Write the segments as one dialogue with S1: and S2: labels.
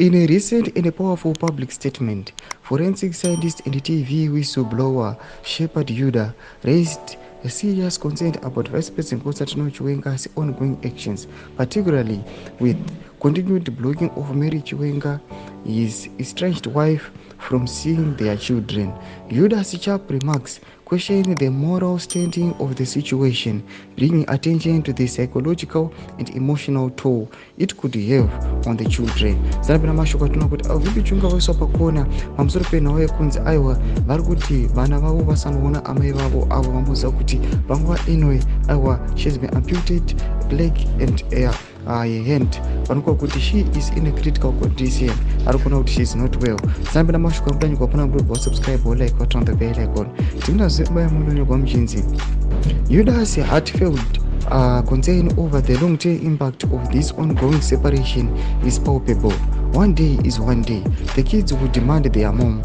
S1: In a recent and a powerful public statement, forensic scientist and TV whistleblower Shepard Yuda raised a serious concern about Vice President Chiwenga's ongoing actions, particularly with continued blocking of Mary Chiwenga, his estranged wife, from seeing their children. Yuda's sharp remarks question the moral standing of the situation, bringing attention to the psychological and emotional toll it could have on the children. Zanapena mashoko atinoona kuti avhimbi chunga vaiswa pakona pamusoro penhau yekunzi aiwa vari kuti vana vavo vasanoona amai vavo avo vamboziva kuti panguva ino aiwa she has been amputated leg and a hand panokuva kuti she is in a critical condition ari kuona kuti she is not well. Zanapena mashoko amudanyikwa pana murobva wasubscribe like waturn the bell icon tinazvibaya mundonyerwa muchinzi Yuda's heartfelt concern over the long-term impact of this ongoing separation is palpable. One day is one day. The kids will demand their mom.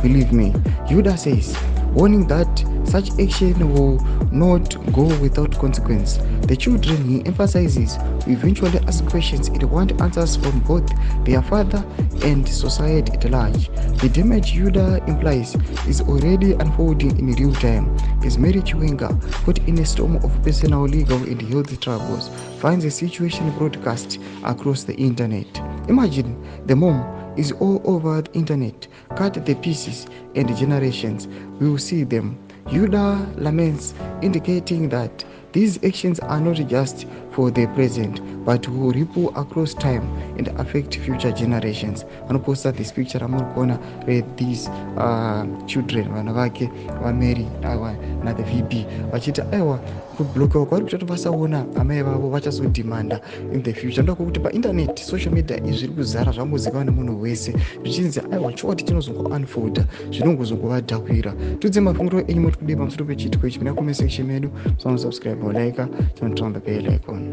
S1: Believe me, Yuda says, warning that such action will not go without consequence. The children, he emphasizes, will eventually ask questions and want answers from both their father and society at large. The damage Yuda implies is already unfolding in real time as Mary Chiwenga, caught in a storm of personal, legal and health troubles, finds the situation broadcast across the internet. Imagine the mom is all over the internet, cut the pieces, and generations will see them. Yuda laments, indicating that these actions are not just for the present, but will ripple across time and affect future generations. Anoposta this picture amurikona where these children vana vake vaMary na the VP vachiti aiwa kublokiwa kwari kuti vasaona amai vavo vachazodhimanda in the future. Ndokuti painternet social media zviri kuzara zvamuziva nemunhu wese zvichinzi aiwa chokwadi chinozongo unfolda zvinongozongovadhakwira. Tudze mafungiro enyu moti kudii pamusoro pechitiko ichi muna comment section medu. Subscribe like, turn on the bell icon.